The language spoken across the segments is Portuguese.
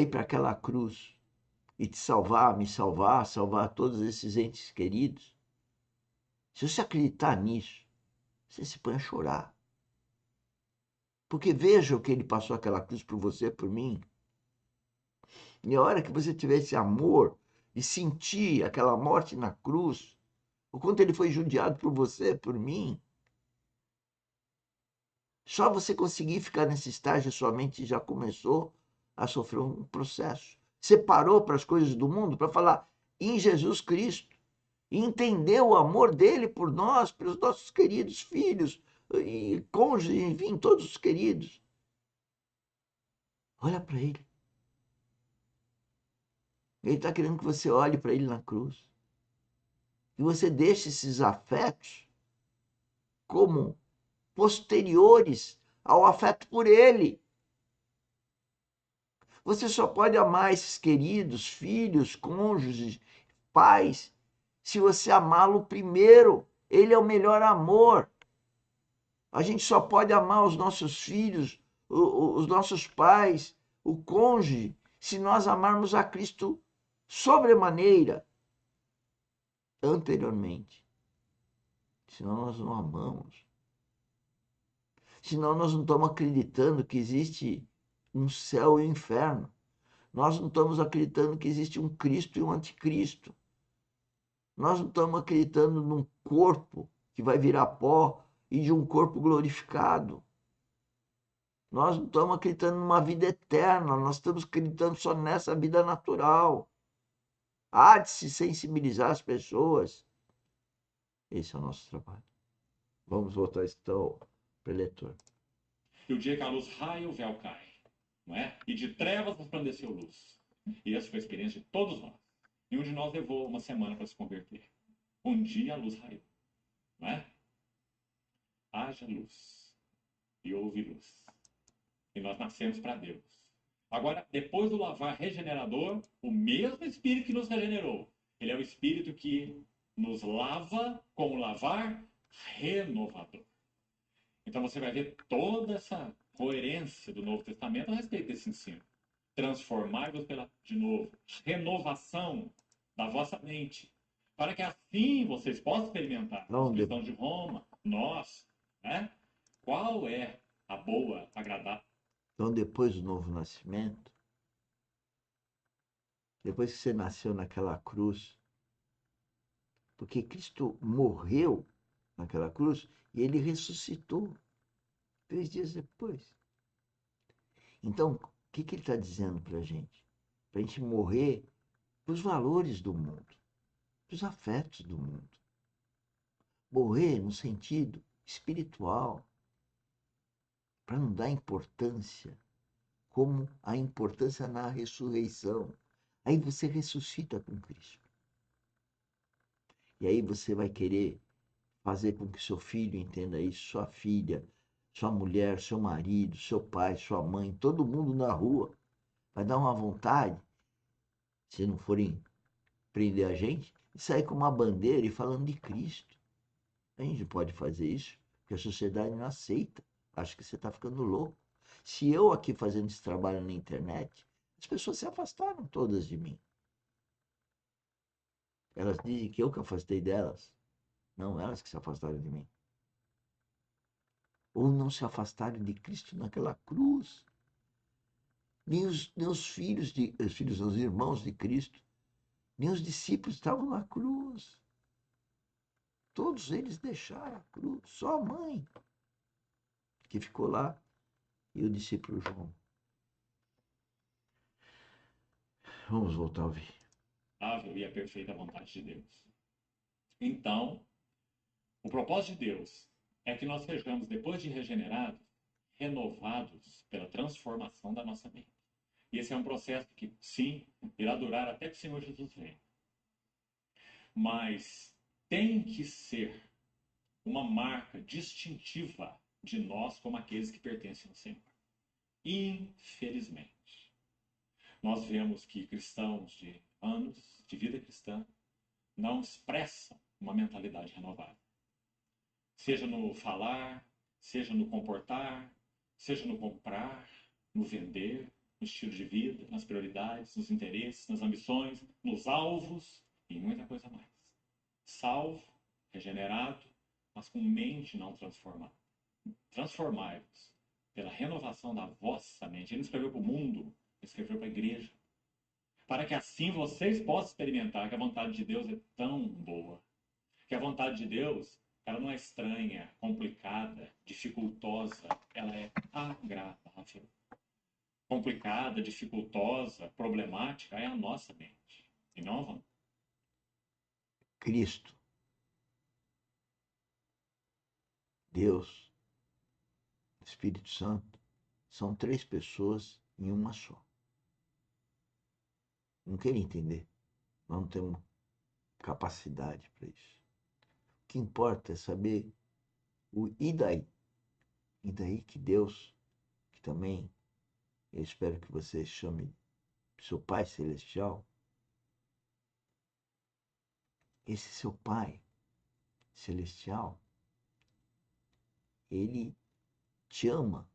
ir para aquela cruz e te salvar, me salvar, salvar todos esses entes queridos, se você acreditar nisso, você se põe a chorar. Porque veja o que ele passou aquela cruz por você, por mim. E a hora que você tiver esse amor e sentir aquela morte na cruz, o quanto ele foi judiado por você, por mim, só você conseguir ficar nesse estágio, sua mente já começou a sofrer um processo. Você parou para as coisas do mundo para falar em Jesus Cristo e entender o amor dele por nós, pelos nossos queridos filhos e cônjuges, enfim, todos os queridos. Olha para ele. Ele está querendo que você olhe para ele na cruz. E você deixe esses afetos como posteriores ao afeto por ele. Você só pode amar esses queridos, filhos, cônjuges, pais, se você amá-lo primeiro. Ele é o melhor amor. A gente só pode amar os nossos filhos, os nossos pais, o cônjuge, se nós amarmos a Cristo sobremaneira anteriormente. Senão nós não amamos. Senão nós não estamos acreditando que existe um céu e um inferno. Nós não estamos acreditando que existe um Cristo e um anticristo. Nós não estamos acreditando num corpo que vai virar pó e de um corpo glorificado. Nós não estamos acreditando numa vida eterna, nós estamos acreditando só nessa vida natural. Há de se sensibilizar as pessoas. Esse é o nosso trabalho. Vamos voltar então para o eleitor. E o dia que a luz raia, o véu cai, não é? E de trevas resplandeceu luz. E essa foi a experiência de todos nós. Nenhum de nós levou uma semana para se converter. Um dia a luz raiou, não é? Haja luz e houve luz. E nós nascemos para Deus. Agora, depois do lavar regenerador, o mesmo Espírito que nos regenerou, ele é o Espírito que nos lava com o lavar renovador. Então você vai ver toda essa coerência do Novo Testamento a respeito desse ensino. Transformai-vos pela, de novo, renovação da vossa mente, para que assim vocês possam experimentar, os Então, cristãos de Roma, nós, né? Qual é a boa, agradável. então, depois do novo nascimento, depois que você nasceu naquela cruz, porque Cristo morreu naquela cruz e ele ressuscitou 3 dias depois. Então, o que ele está dizendo para a gente? Para a gente morrer para os valores do mundo, para os afetos do mundo. Morrer no sentido espiritual, para não dar importância, como a importância na ressurreição. Aí você ressuscita com Cristo. E aí você vai querer fazer com que seu filho entenda isso, sua filha, sua mulher, seu marido, seu pai, sua mãe, todo mundo na rua. Vai dar uma vontade, se não forem prender a gente, de sair com uma bandeira e falando de Cristo. A gente não pode fazer isso, porque a sociedade não aceita. Acho que você está ficando louco. Se eu aqui fazendo esse trabalho na internet, as pessoas se afastaram todas de mim. Elas dizem que eu que afastei delas. Não, elas que se afastaram de mim. Ou não se afastaram de Cristo naquela cruz. Nem os filhos, os filhos, os irmãos de Cristo, nem os discípulos estavam na cruz. Todos eles deixaram a cruz. Só a mãe que ficou lá e o discípulo João. Vamos voltar a ouvir. E a perfeita vontade de Deus. Então, o propósito de Deus é que nós sejamos, depois de regenerados, renovados pela transformação da nossa mente. E esse é um processo que, sim, irá durar até que o Senhor Jesus venha. Mas tem que ser uma marca distintiva de nós como aqueles que pertencem ao Senhor. Infelizmente, nós vemos que cristãos de anos de vida cristã não expressam uma mentalidade renovada. Seja no falar, seja no comportar, seja no comprar, no vender. no estilo de vida, nas prioridades, nos interesses, nas ambições, nos alvos e muita coisa mais. Salvo, regenerado, mas com mente não transformada. Transformai-vos pela renovação da vossa mente. Ele não escreveu para o mundo, ele escreveu para a igreja. Para que assim vocês possam experimentar que a vontade de Deus é tão boa. Que a vontade de Deus, ela não é estranha, complicada, dificultosa. Ela é agradável. Complicada, dificultosa, problemática é a nossa mente. E não a vontade. Cristo, Deus, Espírito Santo, são três pessoas em uma só. Não quero entender. Nós não temos capacidade para isso. O que importa é saber o e daí. E daí que Deus, que também eu espero que você chame seu Pai Celestial, esse seu Pai Celestial, ele te ama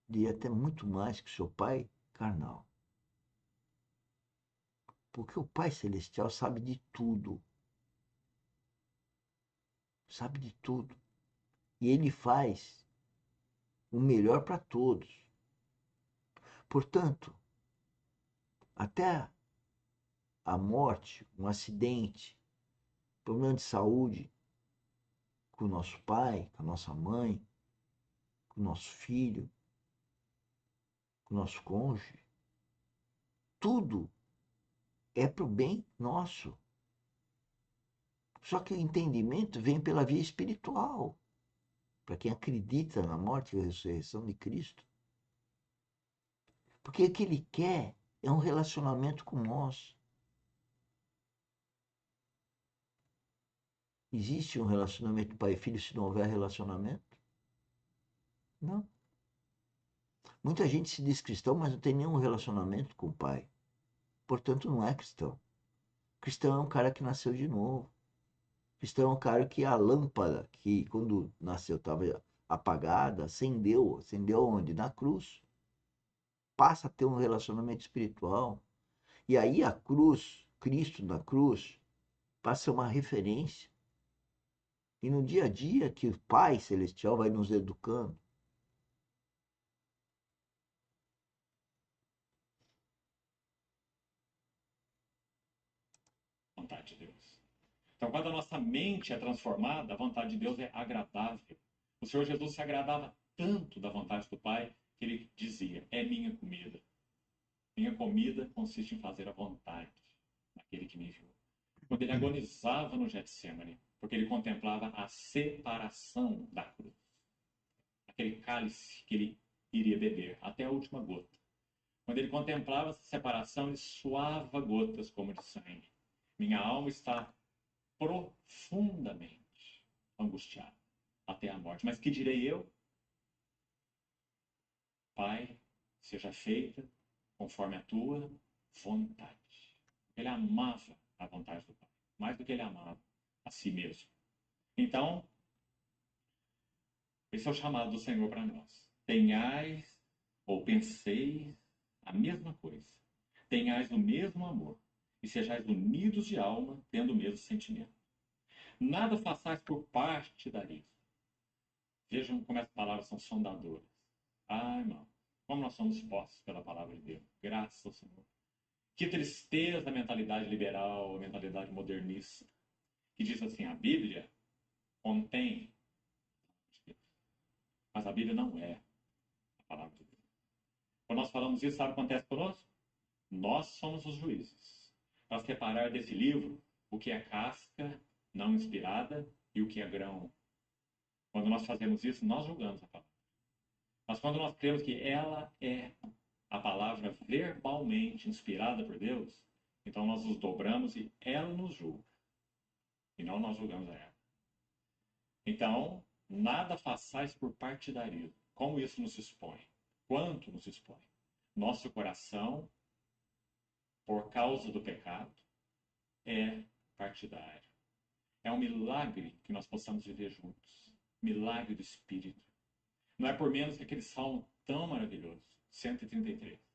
e até muito mais que seu Pai carnal. Porque o Pai Celestial sabe de tudo. Sabe de tudo. E ele faz o melhor para todos. Portanto, até a morte, um acidente, problema de saúde com o nosso pai, com a nossa mãe, com o nosso filho, com o nosso cônjuge, tudo é para o bem nosso. Só que o entendimento vem pela via espiritual, para quem acredita na morte e ressurreição de Cristo. Porque o que ele quer é um relacionamento com nós. Existe um relacionamento pai e filho se não houver relacionamento? Não. Muita gente se diz cristão, mas não tem nenhum relacionamento com o pai. Portanto, não é cristão. Cristão é um cara que nasceu de novo. Cristão é um cara que a lâmpada, que quando nasceu estava apagada, acendeu. Acendeu onde? Na cruz. Passa a ter um relacionamento espiritual. E aí a cruz, Cristo na cruz, passa a ser uma referência. E no dia a dia que o Pai Celestial vai nos educando. Vontade de Deus. Então, quando a nossa mente é transformada, a vontade de Deus é agradável. O Senhor Jesus se agradava tanto da vontade do Pai que ele dizia: é minha comida. Minha comida consiste em fazer a vontade daquele que me enviou. Quando ele agonizava no Getsemane, porque ele contemplava a separação da cruz, aquele cálice que ele iria beber até a última gota. Quando ele contemplava essa separação, ele suava gotas como de sangue. Minha alma está profundamente angustiada até a morte. Mas que direi eu? Pai, seja feita conforme a tua vontade. Ele amava a vontade do Pai, mais do que ele amava a si mesmo. Então, esse é o chamado do Senhor para nós. Tenhais ou penseis a mesma coisa. Tenhais o mesmo amor e sejais unidos de alma, tendo o mesmo sentimento. Nada façais por partidarismo. Vejam como as palavras são sondadoras. Ah, irmão, como nós somos postos pela palavra de Deus. Graças ao Senhor. Que tristeza a mentalidade liberal, a mentalidade modernista, que diz assim, a Bíblia contém, mas a Bíblia não é a palavra de Deus. Quando nós falamos isso, sabe o que acontece conosco? Nós somos os juízes. Para separar desse livro o que é casca não inspirada e o que é grão. Quando nós fazemos isso, nós julgamos a palavra. Mas quando nós cremos que ela é a palavra verbalmente inspirada por Deus, então nós nos dobramos e ela nos julga. E não nós julgamos a ela. Então, nada façais por partidarismo. Como isso nos expõe? Quanto nos expõe? Nosso coração, por causa do pecado, é partidário. É um milagre que nós possamos viver juntos. Milagre do Espírito. Não é por menos que aquele salmo tão maravilhoso. 133.